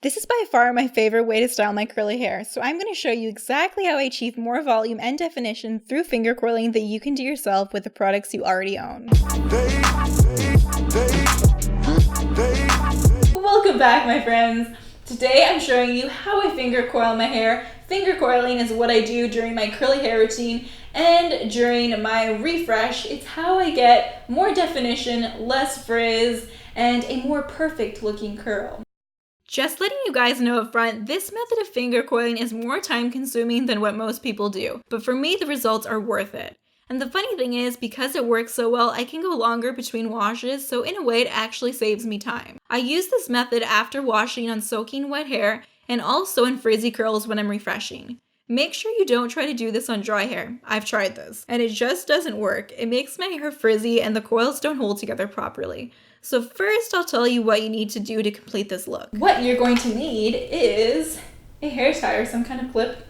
This is by far my favorite way to style my curly hair, so I'm going to show you exactly how I achieve more volume and definition through finger coiling that you can do yourself with the products you already own. Welcome back, my friends! Today I'm showing you how I finger coil my hair. Finger coiling is what I do during my curly hair routine and during my refresh. It's how I get more definition, less frizz, and a more perfect looking curl. Just letting you guys know up front, this method of finger coiling is more time consuming than what most people do, but for me the results are worth it. And the funny thing is, because it works so well, I can go longer between washes, so in a way it actually saves me time. I use this method after washing on soaking wet hair and also in frizzy curls when I'm refreshing. Make sure you don't try to do this on dry hair. I've tried this, and it just doesn't work. It makes my hair frizzy and the coils don't hold together properly. So first I'll tell you what you need to do to complete this look. What you're going to need is a hair tie or some kind of clip,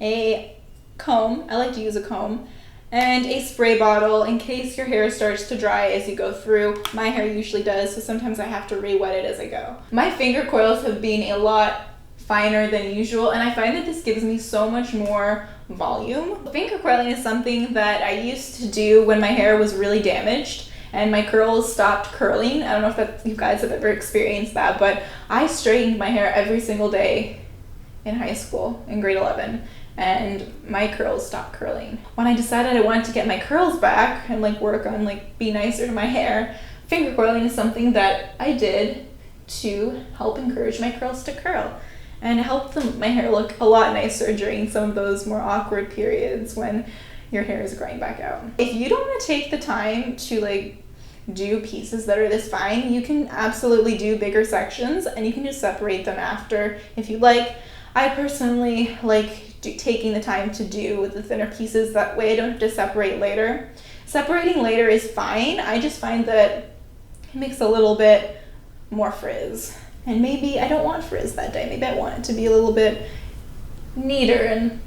a comb, I like to use a comb, and a spray bottle in case your hair starts to dry as you go through. My hair usually does, so sometimes I have to re-wet it as I go. My finger coils have been a lot finer than usual, and I find that this gives me so much more volume. Finger coiling is something that I used to do when my hair was really damaged and my curls stopped curling. I don't know if you guys have ever experienced that, but I straightened my hair every single day in high school, in grade 11. And my curls stopped curling. When I decided I wanted to get my curls back and work on be nicer to my hair, finger coiling is something that I did to help encourage my curls to curl. And it helped my hair look a lot nicer during some of those more awkward periods when your hair is growing back out. If you don't want to take the time to do pieces that are this fine, you can absolutely do bigger sections and you can just separate them after if you like. I personally like taking the time to do with the thinner pieces, that way I don't have to separate later. Separating later is fine, I just find that it makes a little bit more frizz. And maybe I don't want frizz that day, maybe I want it to be a little bit neater and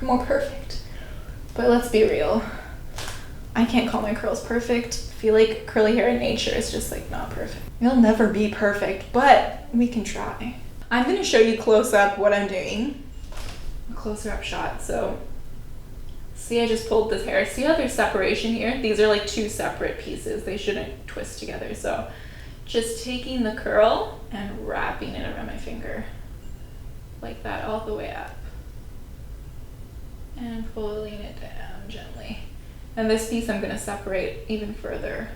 more perfect. But let's be real, I can't call my curls perfect. I feel like curly hair in nature is just not perfect. It'll never be perfect, but we can try. I'm going to show you close up what I'm doing. A closer up shot. So see, I just pulled this hair. See how there's separation here? These are two separate pieces. They shouldn't twist together. So just taking the curl and wrapping it around my finger like that all the way up and pulling it down gently. And this piece I'm going to separate even further,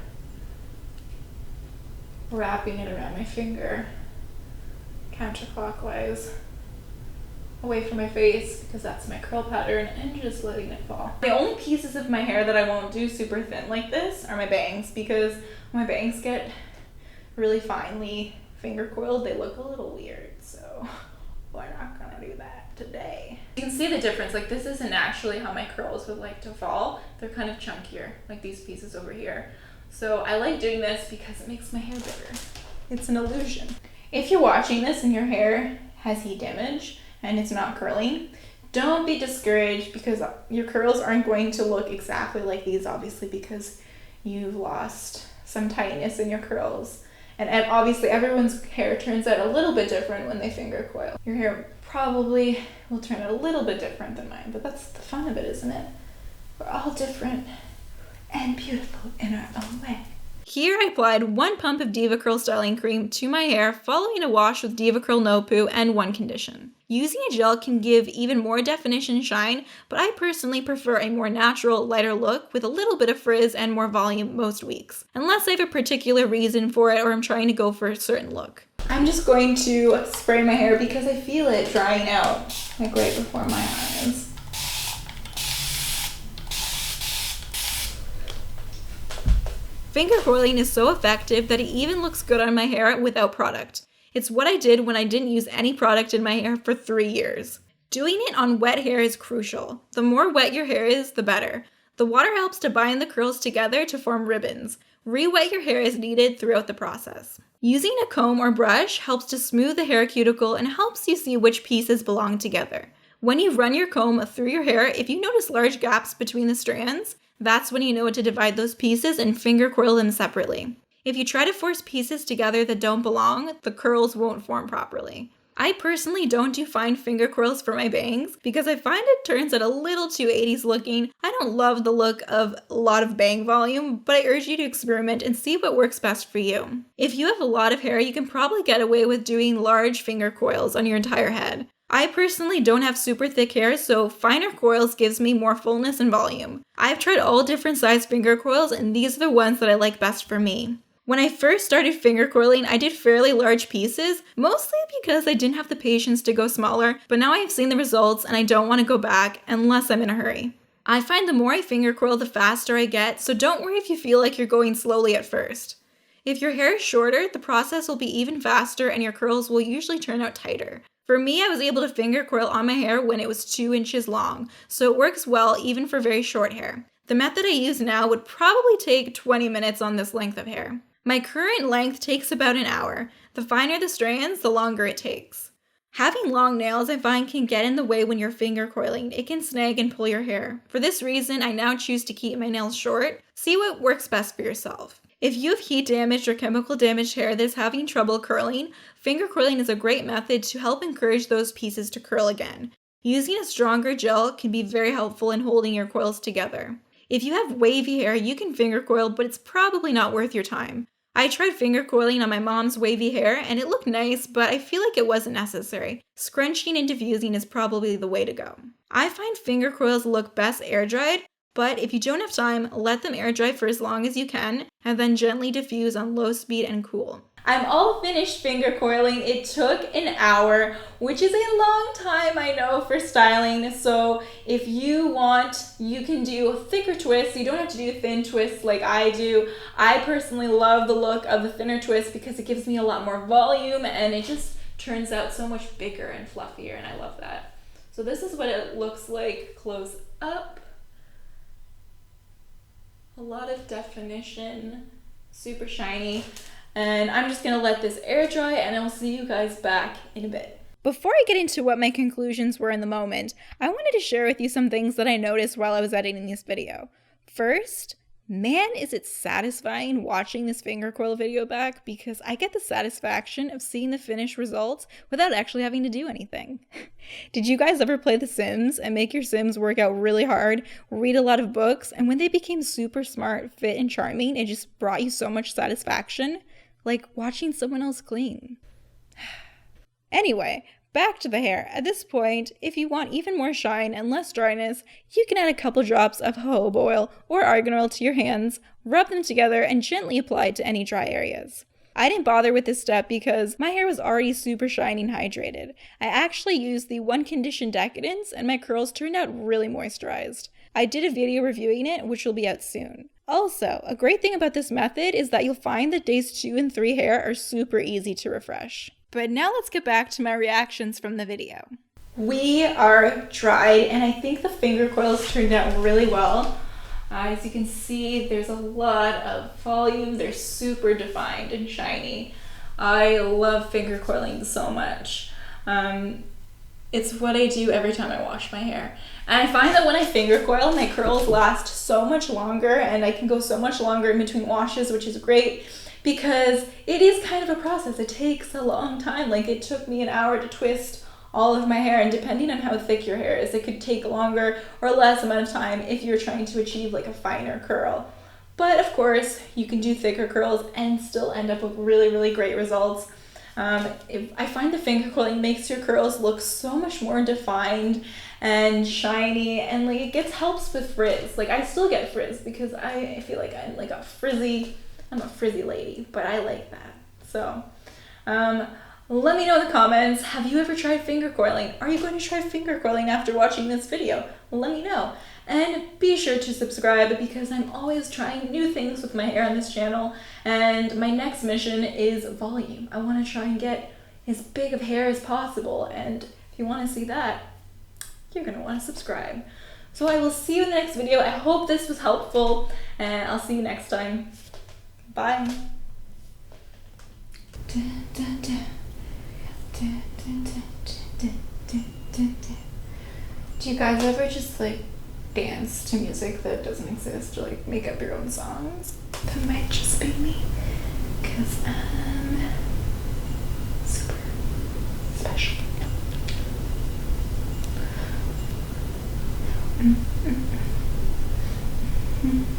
wrapping it around my finger counterclockwise away from my face because that's my curl pattern, and just letting it fall. The only pieces of my hair that I won't do super thin like this are my bangs, because when my bangs get really finely finger coiled, they look a little weird, so we're not gonna do that today. You can see the difference, this isn't actually how my curls would like to fall. They're kind of chunkier, like these pieces over here. So I like doing this because it makes my hair bigger. It's an illusion. If you're watching this and your hair has heat damage and it's not curling, don't be discouraged because your curls aren't going to look exactly like these, obviously, because you've lost some tightness in your curls. And obviously everyone's hair turns out a little bit different when they finger coil. Your hair probably will turn out a little bit different than mine, but that's the fun of it, isn't it? We're all different and beautiful in our own way. Here I applied 1 pump of Diva Curl styling cream to my hair following a wash with Diva Curl No Poo and 1 condition. Using a gel can give even more definition and shine, but I personally prefer a more natural, lighter look with a little bit of frizz and more volume most weeks, unless I have a particular reason for it or I'm trying to go for a certain look. I'm just going to spray my hair because I feel it drying out right before my eyes. Finger coiling is so effective that it even looks good on my hair without product. It's what I did when I didn't use any product in my hair for 3 years. Doing it on wet hair is crucial. The more wet your hair is, the better. The water helps to bind the curls together to form ribbons. Re-wet your hair as needed throughout the process. Using a comb or brush helps to smooth the hair cuticle and helps you see which pieces belong together. When you run your comb through your hair, if you notice large gaps between the strands, that's when you know to divide those pieces and finger coil them separately. If you try to force pieces together that don't belong, the curls won't form properly. I personally don't do fine finger coils for my bangs because I find it turns out a little too 80s looking. I don't love the look of a lot of bang volume, but I urge you to experiment and see what works best for you. If you have a lot of hair, you can probably get away with doing large finger coils on your entire head. I personally don't have super thick hair, so finer coils gives me more fullness and volume. I've tried all different size finger coils, and these are the ones that I like best for me. When I first started finger coiling, I did fairly large pieces, mostly because I didn't have the patience to go smaller, but now I have seen the results and I don't want to go back unless I'm in a hurry. I find the more I finger coil, the faster I get, so don't worry if you feel like you're going slowly at first. If your hair is shorter, the process will be even faster and your curls will usually turn out tighter. For me, I was able to finger coil on my hair when it was 2 inches long, so it works well even for very short hair. The method I use now would probably take 20 minutes on this length of hair. My current length takes about an hour. The finer the strands, the longer it takes. Having long nails, I find, can get in the way when you're finger coiling. It can snag and pull your hair. For this reason, I now choose to keep my nails short. See what works best for yourself. If you have heat damaged or chemical damaged hair that is having trouble curling, finger coiling is a great method to help encourage those pieces to curl again. Using a stronger gel can be very helpful in holding your coils together. If you have wavy hair, you can finger coil, but it's probably not worth your time. I tried finger coiling on my mom's wavy hair and it looked nice, but I feel like it wasn't necessary. Scrunching and diffusing is probably the way to go. I find finger coils look best air dried, but if you don't have time, let them air dry for as long as you can and then gently diffuse on low speed and cool. I'm all finished finger coiling. It took an hour, which is a long time, I know, for styling. So if you want, you can do thicker twists. You don't have to do thin twists like I do. I personally love the look of the thinner twist because it gives me a lot more volume and it just turns out so much bigger and fluffier, and I love that. So this is what it looks like close up. A lot of definition, super shiny. And I'm just gonna let this air dry and I'll see you guys back in a bit. Before I get into what my conclusions were in the moment, I wanted to share with you some things that I noticed while I was editing this video. First, man, is it satisfying watching this finger coil video back because I get the satisfaction of seeing the finished results without actually having to do anything. Did you guys ever play The Sims and make your Sims work out really hard, read a lot of books, and when they became super smart, fit, and charming, it just brought you so much satisfaction? Like watching someone else clean. Anyway, back to the hair. At this point, if you want even more shine and less dryness, you can add a couple drops of jojoba oil or argan oil to your hands, rub them together, and gently apply it to any dry areas. I didn't bother with this step because my hair was already super shiny and hydrated. I actually used the One Condition Decadence and my curls turned out really moisturized. I did a video reviewing it, which will be out soon. Also, a great thing about this method is that you'll find that days 2 and 3 hair are super easy to refresh. But now let's get back to my reactions from the video. We are dried and I think the finger coils turned out really well. As you can see, there's a lot of volume. They're super defined and shiny. I love finger coiling so much. It's what I do every time I wash my hair. And I find that when I finger coil, my curls last so much longer and I can go so much longer in between washes, which is great because it is kind of a process. It takes a long time. Like it took me an hour to twist all of my hair, and depending on how thick your hair is, it could take longer or less amount of time if you're trying to achieve like a finer curl. But of course, you can do thicker curls and still end up with really, really great results. I find the finger coiling makes your curls look so much more defined and shiny, and like it helps with frizz. Like I still get frizz because I feel like I'm a frizzy lady, but I like that. So let me know in the comments, have you ever tried finger coiling? Are you going to try finger coiling after watching this video? Let me know. And be sure to subscribe because I'm always trying new things with my hair on this channel, and my next mission is volume. I want to try and get as big of hair as possible, and if you want to see that, you're going to want to subscribe. So I will see you in the next video. I hope this was helpful, and I'll see you next time. Bye. Do you guys ever just like dance to music that doesn't exist, or like make up your own songs? That might just be me. because I'm super special. Mm-hmm.